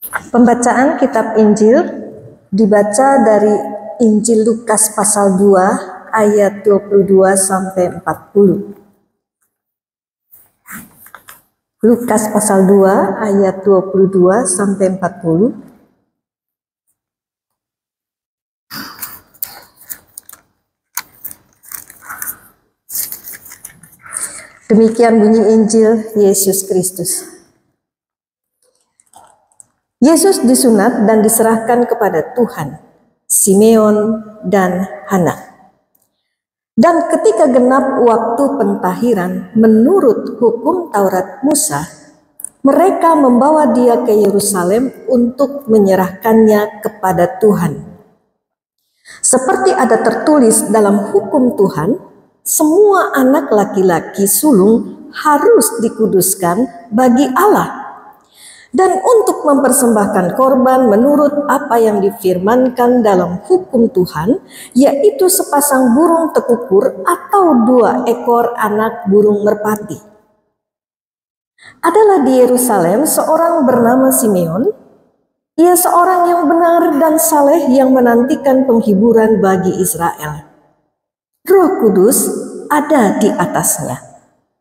Pembacaan kitab Injil dibaca dari Injil Lukas pasal 2 ayat 22 sampai 40. Lukas pasal 2 ayat 22 sampai 40. Demikian bunyi Injil Yesus Kristus. Yesus disunat dan diserahkan kepada Tuhan, Simeon dan Hana. Dan ketika genap waktu pentahiran menurut hukum Taurat Musa, mereka membawa dia ke Yerusalem untuk menyerahkannya kepada Tuhan. Seperti ada tertulis dalam hukum Tuhan, semua anak laki-laki sulung harus dikuduskan bagi Allah, dan untuk mempersembahkan korban menurut apa yang difirmankan dalam hukum Tuhan, yaitu sepasang burung tekukur atau 2 ekor anak burung merpati. Adalah di Yerusalem seorang bernama Simeon. Ia seorang yang benar dan saleh yang menantikan penghiburan bagi Israel. Roh Kudus ada di atasnya,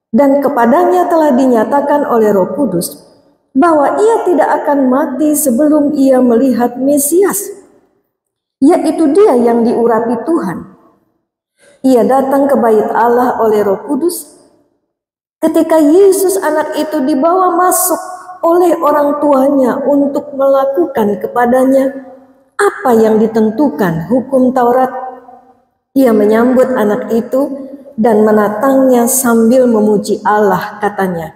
dan kepadanya telah dinyatakan oleh Roh Kudus bahwa ia tidak akan mati sebelum ia melihat Mesias, yaitu dia yang diurapi Tuhan. Ia datang ke bait Allah oleh Roh Kudus. Ketika Yesus anak itu dibawa masuk oleh orang tuanya untuk melakukan kepadanya apa yang ditentukan hukum Taurat, ia menyambut anak itu dan menatangnya sambil memuji Allah, katanya,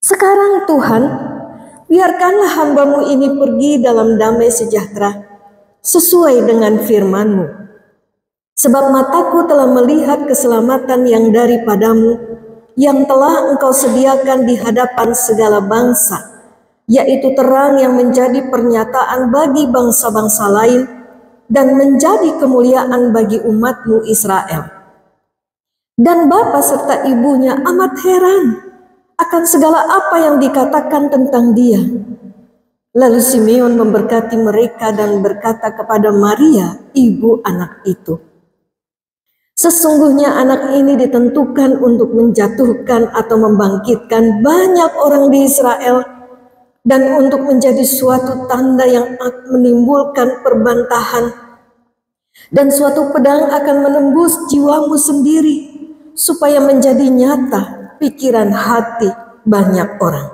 "Sekarang Tuhan, biarkanlah hamba-Mu ini pergi dalam damai sejahtera, sesuai dengan firman-Mu. Sebab mataku telah melihat keselamatan yang daripada-Mu, yang telah Engkau sediakan di hadapan segala bangsa, yaitu terang yang menjadi pernyataan bagi bangsa-bangsa lain, dan menjadi kemuliaan bagi umat-Mu Israel." Dan bapa serta ibunya amat heran akan segala apa yang dikatakan tentang dia. Lalu Simeon memberkati mereka dan berkata kepada Maria, ibu anak itu, "Sesungguhnya anak ini ditentukan untuk menjatuhkan atau membangkitkan banyak orang di Israel, dan untuk menjadi suatu tanda yang menimbulkan perbantahan, dan suatu pedang akan menembus jiwamu sendiri, supaya menjadi nyata pikiran hati banyak orang."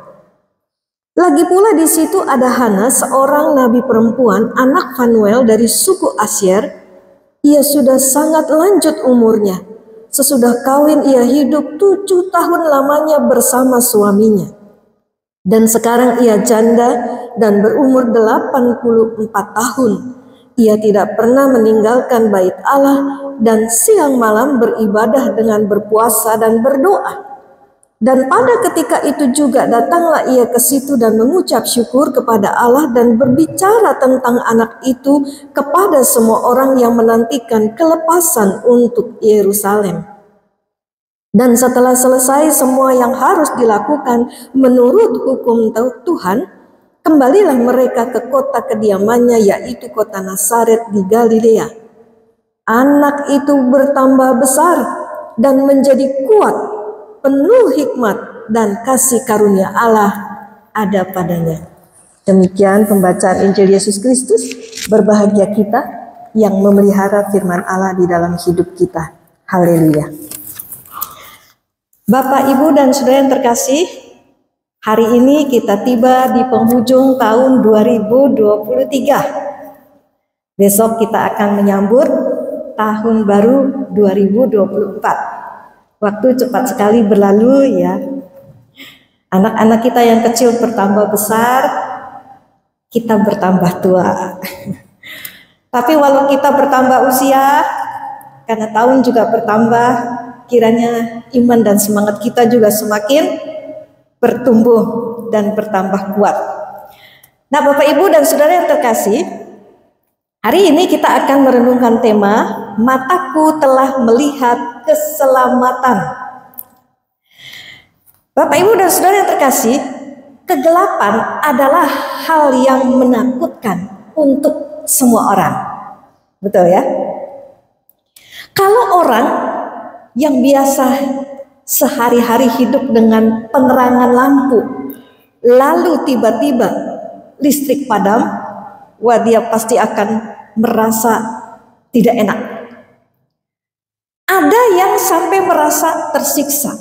Lagi pula di situ ada Hana, seorang nabi perempuan, anak Fanuel dari suku Asyer. Ia sudah sangat lanjut umurnya. Sesudah kawin ia hidup 7 tahun lamanya bersama suaminya. Dan sekarang ia janda dan berumur 84 tahun. Ia tidak pernah meninggalkan bait Allah dan siang malam beribadah dengan berpuasa dan berdoa. Dan pada ketika itu juga datanglah ia ke situ dan mengucap syukur kepada Allah dan berbicara tentang anak itu kepada semua orang yang menantikan kelepasan untuk Yerusalem. Dan setelah selesai semua yang harus dilakukan menurut hukum Tuhan, kembalilah mereka ke kota kediamannya, yaitu kota Nazaret di Galilea. Anak itu bertambah besar dan menjadi kuat, penuh hikmat dan kasih karunia Allah ada padanya. Demikian pembacaan Injil Yesus Kristus. Berbahagia kita yang memelihara firman Allah di dalam hidup kita. Haleluya. Bapak, Ibu, dan saudara yang terkasih, hari ini kita tiba di penghujung tahun 2023. Besok kita akan menyambut tahun baru 2024. Waktu cepat sekali berlalu ya. Anak-anak kita yang kecil bertambah besar, kita bertambah tua. Tapi walau kita bertambah usia, karena tahun juga bertambah, kiranya iman dan semangat kita juga semakin bertumbuh dan bertambah kuat. Nah, Bapak, Ibu, dan saudara yang terkasih, hari ini kita akan merenungkan tema "Mataku telah melihat keselamatan." Bapak, Ibu, dan saudara yang terkasih, kegelapan adalah hal yang menakutkan untuk semua orang. Betul ya? Kalau orang yang biasa sehari-hari hidup dengan penerangan lampu, lalu tiba-tiba listrik padam, wah dia pasti akan merasa tidak enak. Ada yang sampai merasa tersiksa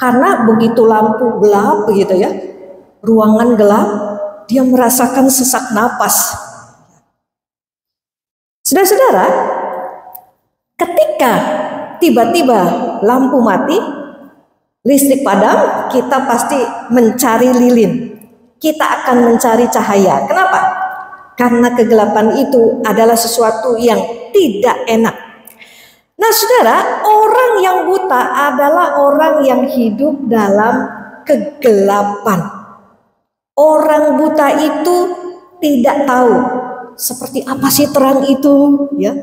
karena begitu lampu gelap begitu ya, ruangan gelap, dia merasakan sesak napas. Saudara-saudara, ketika tiba-tiba lampu mati, listrik padam, kita pasti mencari lilin. Kita akan mencari cahaya. Kenapa? Karena kegelapan itu adalah sesuatu yang tidak enak. Nah saudara, orang yang buta adalah orang yang hidup dalam kegelapan. Orang buta itu tidak tahu seperti apa sih terang itu, ya.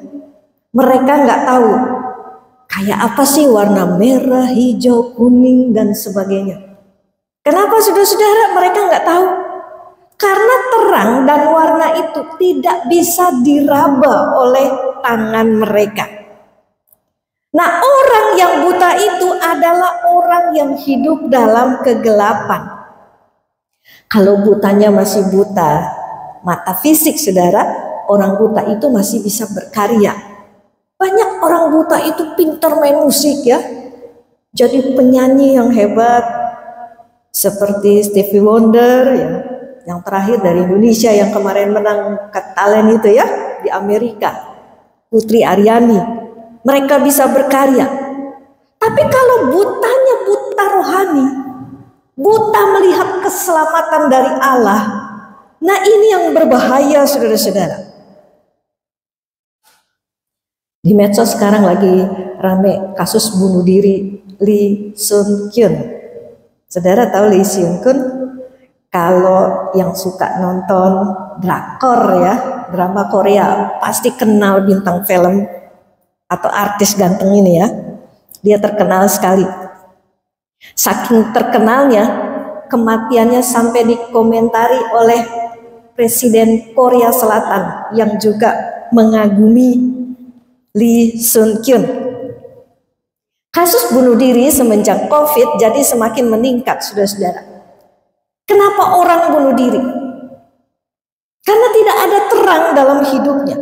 Mereka nggak tahu kayak apa sih warna merah, hijau, kuning dan sebagainya. Kenapa saudara-saudara mereka nggak tahu? Karena terang dan warna itu tidak bisa diraba oleh tangan mereka. Nah, orang yang buta itu adalah orang yang hidup dalam kegelapan. Kalau butanya masih buta, mata fisik saudara, orang buta itu masih bisa berkarya. Banyak orang buta itu pintar main musik ya. Jadi penyanyi yang hebat seperti Stevie Wonder ya, yang terakhir dari Indonesia yang kemarin menang Got Talent itu ya di Amerika, Putri Aryani. Mereka bisa berkarya. Tapi kalau butanya buta rohani, buta melihat keselamatan dari Allah, nah ini yang berbahaya saudara-saudara. Di medsos sekarang lagi rame kasus bunuh diri Lee Sun Kyun. Saudara tahu Lee Sun Kyun? Kalau yang suka nonton drakor ya, drama Korea, pasti kenal bintang film atau artis ganteng ini ya. Dia terkenal sekali. Saking terkenalnya, kematiannya sampai dikomentari oleh Presiden Korea Selatan yang juga mengagumi Lee Sun Kyun. Kasus bunuh diri semenjak COVID jadi semakin meningkat, saudara-saudara. Kenapa orang bunuh diri? Karena tidak ada terang dalam hidupnya.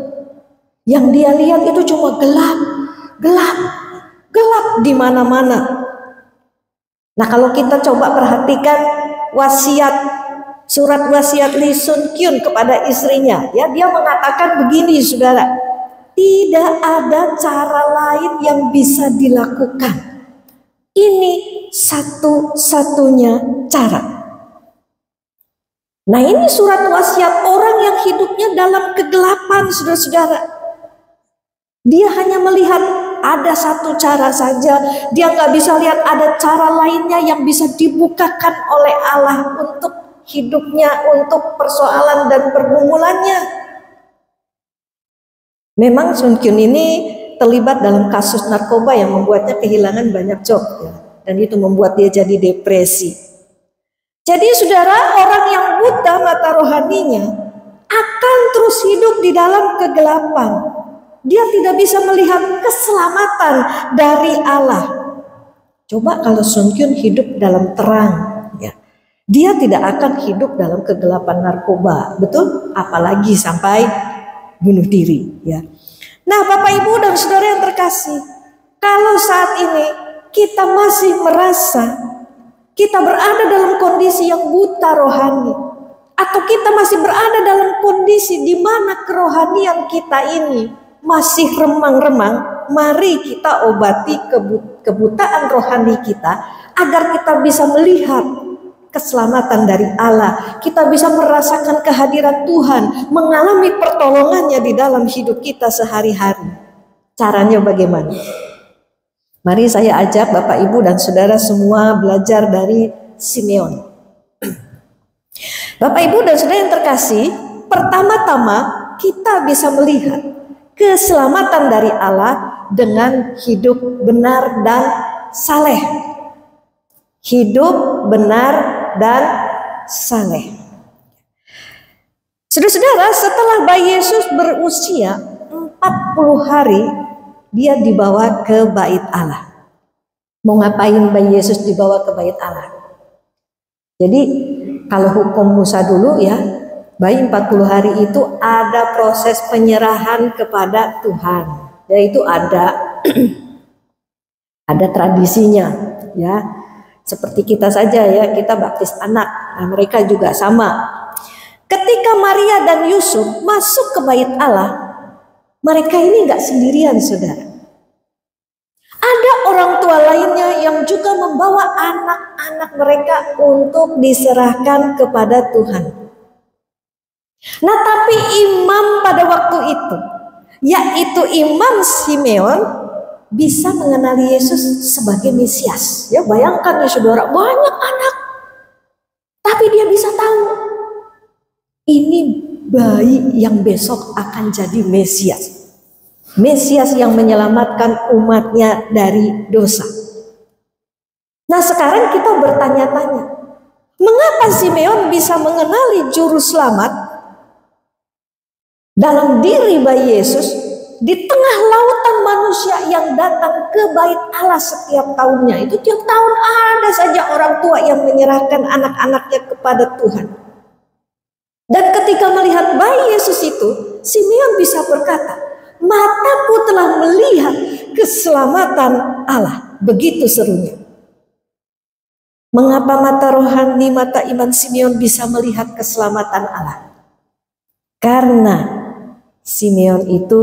Yang dia lihat itu cuma gelap, gelap, gelap di mana-mana. Nah, kalau kita coba perhatikan wasiat, surat wasiat Lee Sun Kyun kepada istrinya, ya dia mengatakan begini, saudara. Tidak ada cara lain yang bisa dilakukan. Ini satu-satunya cara. Nah, ini surat wasiat orang yang hidupnya dalam kegelapan, saudara-saudara. Dia hanya melihat ada satu cara saja. Dia nggak bisa lihat ada cara lainnya yang bisa dibukakan oleh Allah untuk hidupnya, untuk persoalan dan pergumulannya. Memang Sun Kyun ini terlibat dalam kasus narkoba yang membuatnya kehilangan banyak job ya. Dan itu membuat dia jadi depresi. Jadi saudara, orang yang buta mata rohaninya akan terus hidup di dalam kegelapan. Dia tidak bisa melihat keselamatan dari Allah. Coba kalau Sun Kyun hidup dalam terang, ya, dia tidak akan hidup dalam kegelapan narkoba, betul? Apalagi sampai bunuh diri, ya. Nah, Bapak Ibu dan saudara yang terkasih, kalau saat ini kita masih merasa kita berada dalam kondisi yang buta rohani, atau kita masih berada dalam kondisi di mana kerohanian kita ini masih remang-remang, mari kita obati kebutaan rohani kita agar kita bisa melihat keselamatan dari Allah. Kita bisa merasakan kehadiran Tuhan, mengalami pertolongannya di dalam hidup kita sehari-hari. Caranya bagaimana? Mari saya ajak Bapak Ibu dan Saudara semua belajar dari Simeon. Bapak Ibu dan Saudara yang terkasih, pertama-tama kita bisa melihat keselamatan dari Allah dengan hidup benar dan saleh. Hidup benar dan saleh. Saudara-saudara, setelah bayi Yesus berusia 40 hari, dia dibawa ke bait Allah. Mau ngapain bayi Yesus dibawa ke bait Allah? Jadi kalau hukum Musa dulu ya, bayi 40 hari itu ada proses penyerahan kepada Tuhan. Yaitu ada ada tradisinya ya. Seperti kita saja ya, kita baptis anak. Nah, mereka juga sama. Ketika Maria dan Yusuf masuk ke bait Allah, mereka ini nggak sendirian, saudara. Ada orang tua lainnya yang juga membawa anak-anak mereka untuk diserahkan kepada Tuhan. Nah, tapi imam pada waktu itu, yaitu Imam Simeon, bisa mengenali Yesus sebagai Mesias. Ya, bayangkan ya saudara, banyak anak, tapi dia bisa tahu ini bayi yang besok akan jadi Mesias. Mesias yang menyelamatkan umatnya dari dosa. Nah, sekarang kita bertanya-tanya, mengapa Simeon bisa mengenali juru selamat dalam diri bayi Yesus di tengah lautan manusia yang datang ke bait Allah setiap tahunnya? Itu tiap tahun ada saja orang tua yang menyerahkan anak-anaknya kepada Tuhan. Dan ketika melihat bayi Yesus itu, Simeon bisa berkata, mataku telah melihat keselamatan Allah. Begitu serunya. Mengapa mata rohani, mata iman Simeon bisa melihat keselamatan Allah? Karena Simeon itu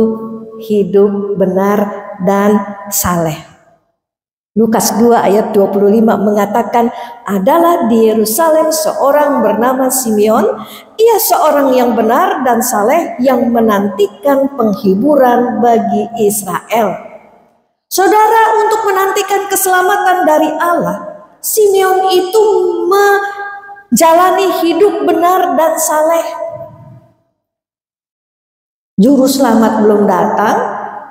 hidup benar dan saleh. Lukas 2 ayat 25 mengatakan, adalah di Yerusalem seorang bernama Simeon. Ia seorang yang benar dan saleh yang menantikan penghiburan bagi Israel. Saudara, untuk menantikan keselamatan dari Allah, Simeon itu menjalani hidup benar dan saleh. Juru selamat belum datang,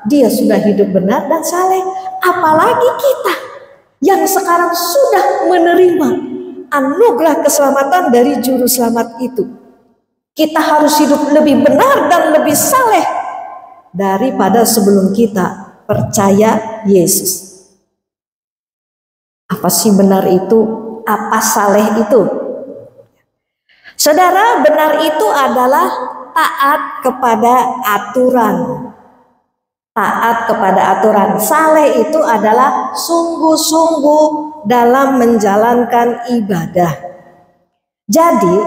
dia sudah hidup benar dan saleh. Apalagi kita yang sekarang sudah menerima anugerah keselamatan dari juru selamat itu. Kita harus hidup lebih benar dan lebih saleh daripada sebelum kita percaya Yesus. Apa sih benar itu? Apa saleh itu? Saudara, benar itu adalah taat kepada aturan. Taat kepada aturan. Saleh itu adalah sungguh-sungguh dalam menjalankan ibadah. Jadi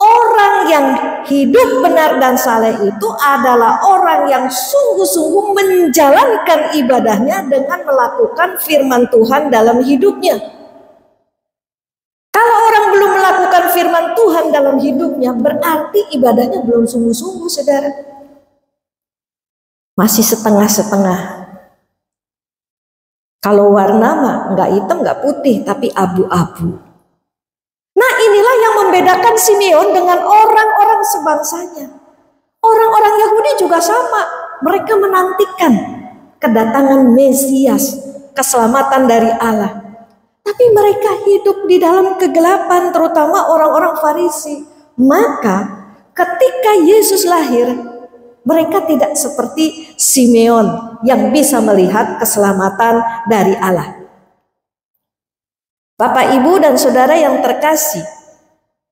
orang yang hidup benar dan saleh itu adalah orang yang sungguh-sungguh menjalankan ibadahnya dengan melakukan firman Tuhan dalam hidupnya. Kalau orang belum melakukan firman Tuhan dalam hidupnya, berarti ibadahnya belum sungguh-sungguh, saudara. Masih setengah-setengah. Kalau warna mah nggak hitam nggak putih, tapi abu-abu. Nah, inilah yang membedakan Simeon dengan orang-orang sebangsanya. Orang-orang Yahudi juga sama. Mereka menantikan kedatangan Mesias, keselamatan dari Allah. Tapi mereka hidup di dalam kegelapan, terutama orang-orang Farisi. Maka ketika Yesus lahir, mereka tidak seperti Simeon yang bisa melihat keselamatan dari Allah. Bapak, Ibu, dan saudara yang terkasih,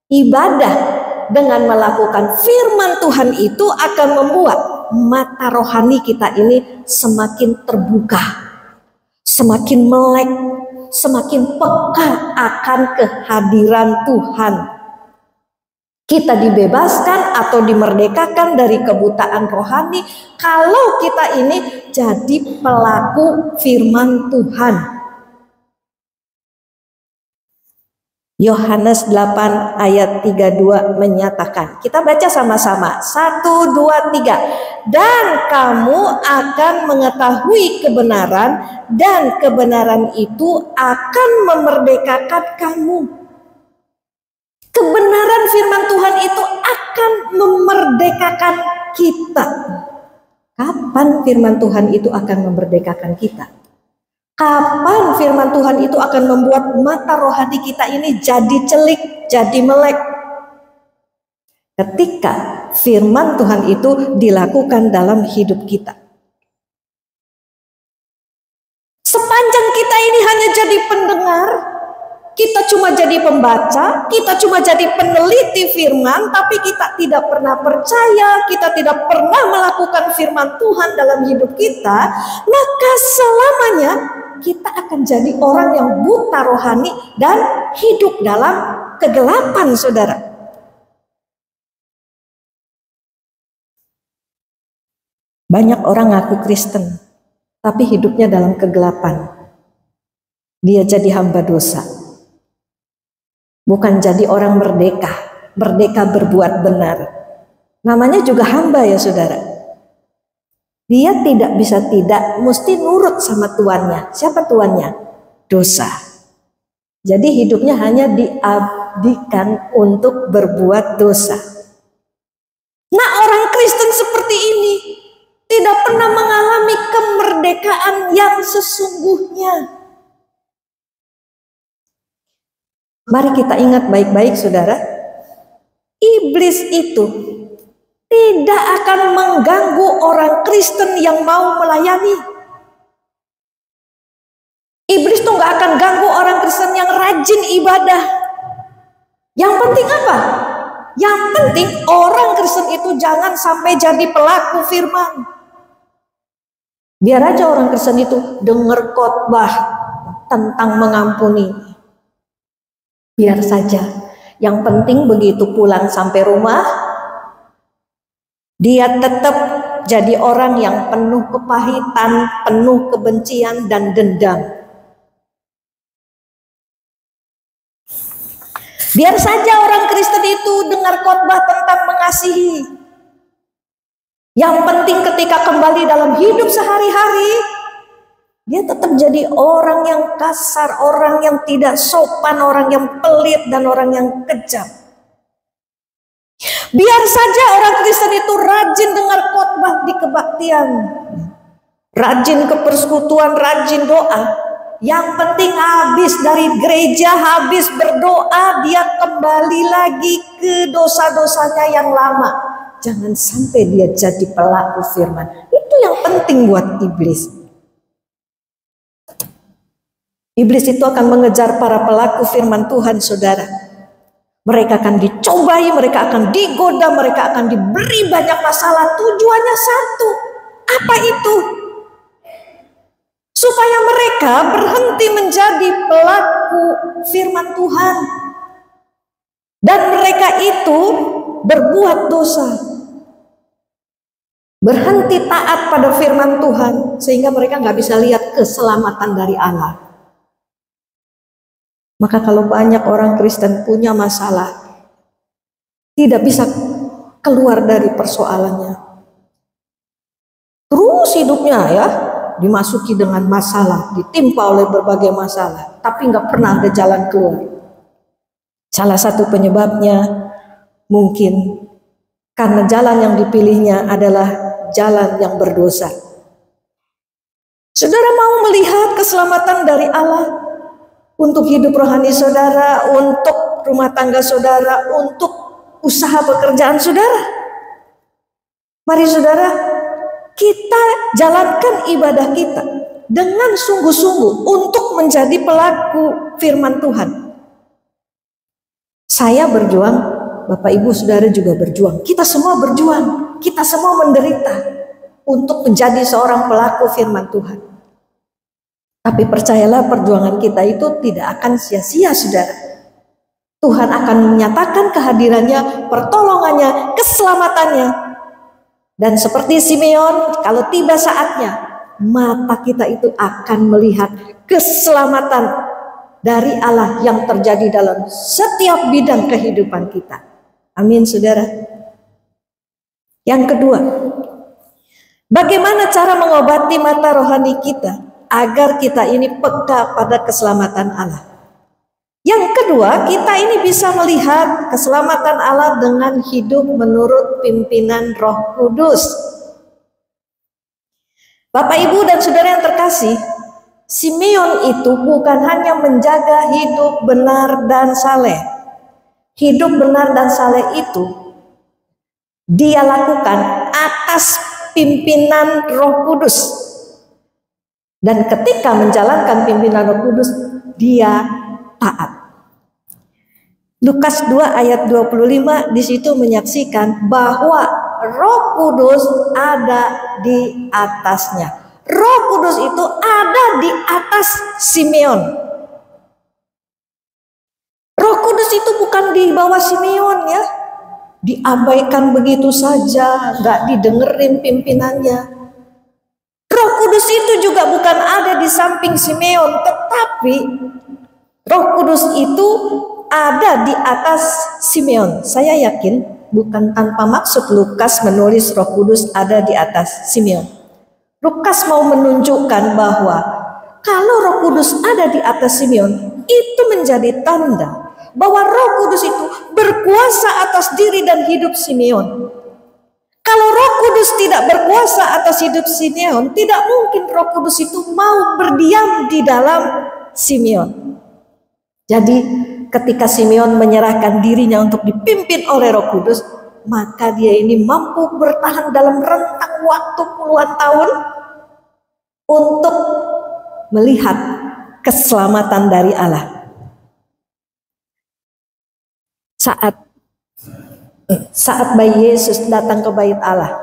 ibadah dengan melakukan firman Tuhan itu akan membuat mata rohani kita ini semakin terbuka, semakin melek, semakin peka akan kehadiran Tuhan. Kita dibebaskan atau dimerdekakan dari kebutaan rohani kalau kita ini jadi pelaku firman Tuhan. Yohanes 8 ayat 32 menyatakan, kita baca sama-sama, 1, 2, 3. Dan kamu akan mengetahui kebenaran, dan kebenaran itu akan memerdekakan kamu. Kebenaran firman Tuhan itu akan memerdekakan kita. Kapan firman Tuhan itu akan memerdekakan kita? Kapan firman Tuhan itu akan membuat mata rohani kita ini jadi celik, jadi melek? Ketika firman Tuhan itu dilakukan dalam hidup kita. Sepanjang kita ini hanya jadi pendengar, kita cuma jadi pembaca, kita cuma jadi peneliti firman, tapi kita tidak pernah percaya, kita tidak pernah melakukan firman Tuhan dalam hidup kita, maka selamanya kita akan jadi orang yang buta rohani dan hidup dalam kegelapan, saudara. Banyak orang ngaku Kristen, tapi hidupnya dalam kegelapan. Dia jadi hamba dosa. Bukan jadi orang merdeka, merdeka berbuat benar. Namanya juga hamba ya saudara. Dia tidak bisa tidak, mesti nurut sama tuannya. Siapa tuannya? Dosa. Jadi hidupnya hanya diabdikan untuk berbuat dosa. Nah, orang Kristen seperti ini tidak pernah mengalami kemerdekaan yang sesungguhnya. Mari kita ingat baik-baik saudara, iblis itu tidak akan mengganggu orang Kristen yang mau melayani. Iblis tuh gak akan ganggu orang Kristen yang rajin ibadah. Yang penting apa? Yang penting orang Kristen itu jangan sampai jadi pelaku firman. Biar aja orang Kristen itu dengar khotbah tentang mengampuni. Biar saja, yang penting begitu pulang sampai rumah, dia tetap jadi orang yang penuh kepahitan, penuh kebencian dan dendam. Biar saja orang Kristen itu dengar khotbah tentang mengasihi. Yang penting ketika kembali dalam hidup sehari-hari, dia tetap jadi orang yang kasar, orang yang tidak sopan, orang yang pelit, dan orang yang kejam. Biar saja orang Kristen itu rajin dengar khotbah di kebaktian, rajin ke persekutuan, rajin doa. Yang penting habis dari gereja, habis berdoa, dia kembali lagi ke dosa-dosanya yang lama. Jangan sampai dia jadi pelaku firman. Itu yang penting buat iblis. Iblis itu akan mengejar para pelaku firman Tuhan, saudara. Mereka akan dicobai, mereka akan digoda, mereka akan diberi banyak masalah. Tujuannya satu. Apa itu? Supaya mereka berhenti menjadi pelaku firman Tuhan. Dan mereka itu berbuat dosa. Berhenti taat pada firman Tuhan, sehingga mereka nggak bisa lihat keselamatan dari Allah. Maka kalau banyak orang Kristen punya masalah, tidak bisa keluar dari persoalannya, terus hidupnya ya dimasuki dengan masalah, ditimpa oleh berbagai masalah, tapi nggak pernah ada jalan keluar. Salah satu penyebabnya mungkin karena jalan yang dipilihnya adalah jalan yang berdosa. Saudara mau melihat keselamatan dari Allah untuk hidup rohani saudara, untuk rumah tangga saudara, untuk usaha pekerjaan saudara? Mari saudara, kita jalankan ibadah kita dengan sungguh-sungguh untuk menjadi pelaku firman Tuhan. Saya berjuang, Bapak Ibu Saudara juga berjuang. Kita semua berjuang, kita semua menderita untuk menjadi seorang pelaku firman Tuhan. Tapi percayalah, perjuangan kita itu tidak akan sia-sia, saudara. Tuhan akan menyatakan kehadirannya, pertolongannya, keselamatannya. Dan seperti Simeon, kalau tiba saatnya, mata kita itu akan melihat keselamatan dari Allah yang terjadi dalam setiap bidang kehidupan kita. Amin, saudara. Yang kedua, bagaimana cara mengobati mata rohani kita agar kita ini peka pada keselamatan Allah? Yang kedua, kita ini bisa melihat keselamatan Allah dengan hidup menurut pimpinan Roh Kudus. Bapak, Ibu, dan saudara yang terkasih, Simeon itu bukan hanya menjaga hidup benar dan saleh. Hidup benar dan saleh itu dia lakukan atas pimpinan Roh Kudus. Dan ketika menjalankan pimpinan Roh Kudus, dia taat. Lukas 2 ayat 25 di situ menyaksikan bahwa Roh Kudus ada di atasnya. Roh Kudus itu ada di atas Simeon. Roh Kudus itu bukan di bawah Simeon ya. Diabaikan begitu saja, gak didengerin pimpinannya. Roh Kudus itu juga bukan ada di samping Simeon, tetapi Roh Kudus itu ada di atas Simeon. Saya yakin bukan tanpa maksud Lukas menulis Roh Kudus ada di atas Simeon. Lukas mau menunjukkan bahwa kalau Roh Kudus ada di atas Simeon, itu menjadi tanda bahwa Roh Kudus itu berkuasa atas diri dan hidup Simeon. Kalau Roh Kudus tidak berkuasa atas hidup Simeon, tidak mungkin Roh Kudus itu mau berdiam di dalam Simeon. Jadi ketika Simeon menyerahkan dirinya untuk dipimpin oleh Roh Kudus, maka dia ini mampu bertahan dalam rentang waktu puluhan tahun untuk melihat keselamatan dari Allah. Saat bayi Yesus datang ke bait Allah,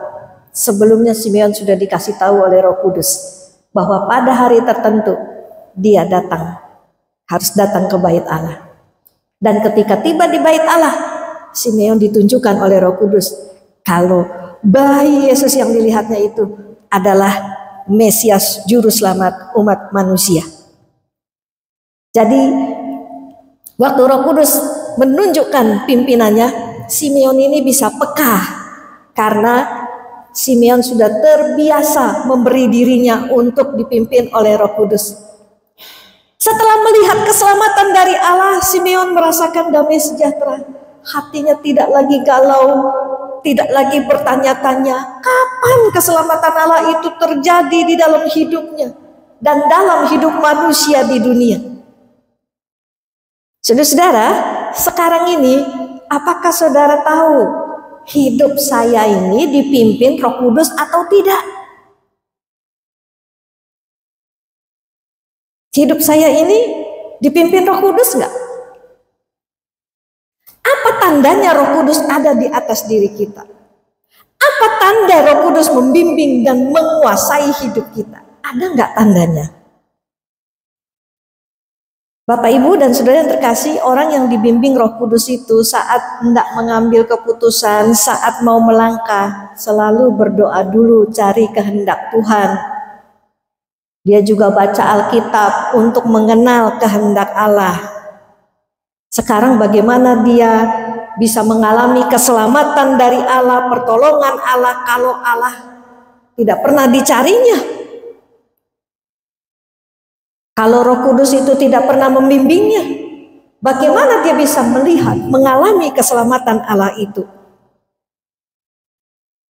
sebelumnya Simeon sudah dikasih tahu oleh Roh Kudus bahwa pada hari tertentu dia harus datang ke bait Allah. Dan ketika tiba di bait Allah, Simeon ditunjukkan oleh Roh Kudus kalau bayi Yesus yang dilihatnya itu adalah Mesias juru selamat umat manusia. Jadi waktu Roh Kudus menunjukkan pimpinannya, Simeon ini bisa peka karena Simeon sudah terbiasa memberi dirinya untuk dipimpin oleh Roh Kudus. Setelah melihat keselamatan dari Allah, Simeon merasakan damai sejahtera. Hatinya tidak lagi galau, tidak lagi bertanya-tanya kapan keselamatan Allah itu terjadi di dalam hidupnya dan dalam hidup manusia di dunia. Saudara-saudara, sekarang ini apakah saudara tahu hidup saya ini dipimpin Roh Kudus atau tidak? Hidup saya ini dipimpin Roh Kudus enggak? Apa tandanya Roh Kudus ada di atas diri kita? Apa tanda Roh Kudus membimbing dan menguasai hidup kita? Ada enggak tandanya? Bapak, Ibu, dan saudara yang terkasih, orang yang dibimbing Roh Kudus itu saat hendak mengambil keputusan, saat mau melangkah, selalu berdoa dulu cari kehendak Tuhan. Dia juga baca Alkitab untuk mengenal kehendak Allah. Sekarang bagaimana dia bisa mengalami keselamatan dari Allah, pertolongan Allah, kalau Allah tidak pernah dicarinya? Kalau Roh Kudus itu tidak pernah membimbingnya, bagaimana dia bisa melihat, mengalami keselamatan Allah itu?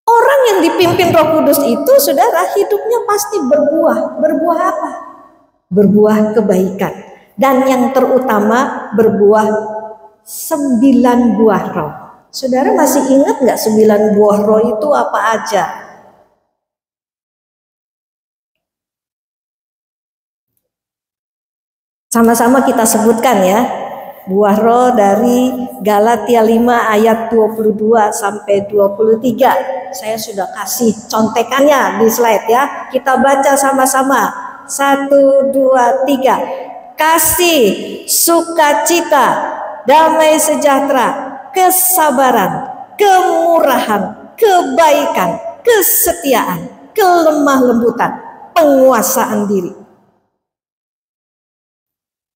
Orang yang dipimpin Roh Kudus itu, saudara, hidupnya pasti berbuah. Berbuah apa? Berbuah kebaikan. Dan yang terutama berbuah 9 buah roh. Saudara masih ingat nggak 9 buah roh itu apa aja? Sama-sama kita sebutkan ya. Buah roh dari Galatia 5 ayat 22 sampai 23. Saya sudah kasih contekannya di slide ya. Kita baca sama-sama. 1, 2, 3. Kasih, sukacita, damai sejahtera, kesabaran, kemurahan, kebaikan, kesetiaan, kelemah lembutan, penguasaan diri.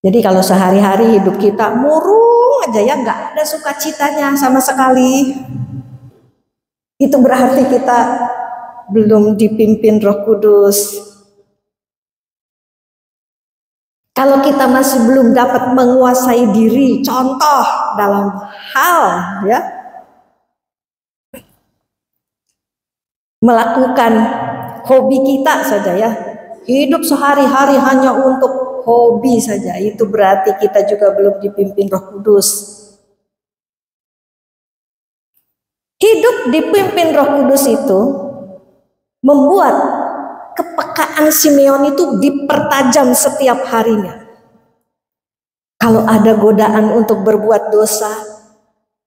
Jadi kalau sehari-hari hidup kita murung aja ya, nggak ada sukacitanya sama sekali, itu berarti kita belum dipimpin Roh Kudus. Kalau kita masih belum dapat menguasai diri, contoh dalam hal ya melakukan hobi kita saja ya, hidup sehari-hari hanya untuk hobi saja, itu berarti kita juga belum dipimpin Roh Kudus. Hidup dipimpin Roh Kudus itu membuat kepekaan Simeon itu dipertajam setiap harinya. Kalau ada godaan untuk berbuat dosa,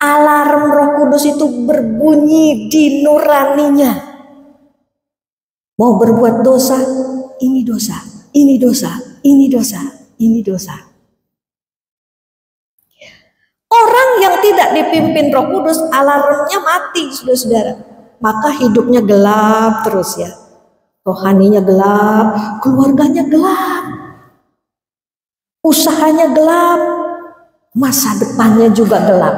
alarm Roh Kudus itu berbunyi di nuraninya. Mau berbuat dosa, ini dosa, ini dosa, ini dosa, ini dosa. Orang yang tidak dipimpin Roh Kudus, alarmnya mati, saudara-saudara. Maka hidupnya gelap terus ya. Rohaninya gelap, keluarganya gelap, usahanya gelap, masa depannya juga gelap.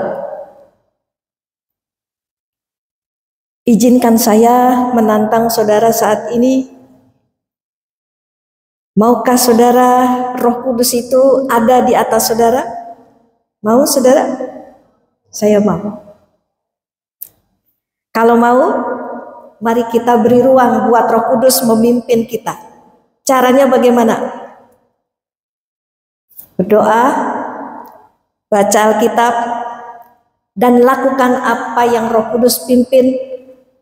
Izinkan saya menantang saudara saat ini. Maukah saudara Roh Kudus itu ada di atas saudara? Mau saudara? Saya mau. Kalau mau, mari kita beri ruang buat Roh Kudus memimpin kita. Caranya bagaimana? Berdoa, baca Alkitab, dan lakukan apa yang Roh Kudus pimpin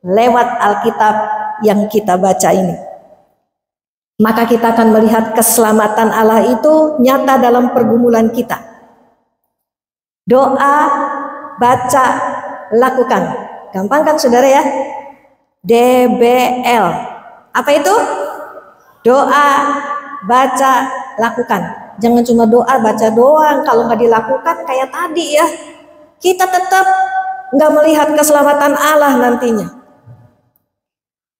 lewat Alkitab yang kita baca ini. Maka kita akan melihat keselamatan Allah itu nyata dalam pergumulan kita. Doa, baca, lakukan. Gampang kan saudara ya? DBL. Apa itu? Doa, baca, lakukan. Jangan cuma doa, baca doang. Kalau nggak dilakukan kayak tadi ya, kita tetap nggak melihat keselamatan Allah nantinya.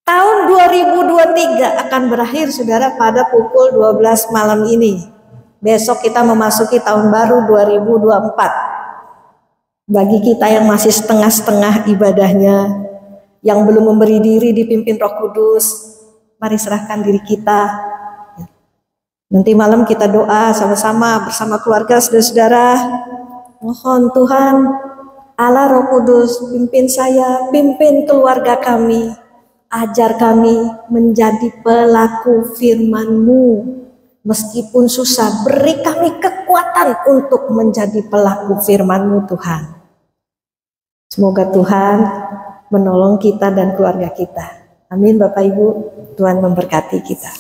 Tahun 2023 akan berakhir saudara pada pukul 12 malam ini. Besok kita memasuki tahun baru 2024. Bagi kita yang masih setengah-setengah ibadahnya, yang belum memberi diri dipimpin Roh Kudus, mari serahkan diri kita. Nanti malam kita doa sama-sama bersama keluarga saudara-saudara. Mohon Tuhan Allah Roh Kudus pimpin saya, pimpin keluarga kami. Ajar kami menjadi pelaku firman-Mu. Meskipun susah, beri kami kekuatan untuk menjadi pelaku firman-Mu Tuhan. Semoga Tuhan menolong kita dan keluarga kita. Amin Bapak Ibu, Tuhan memberkati kita.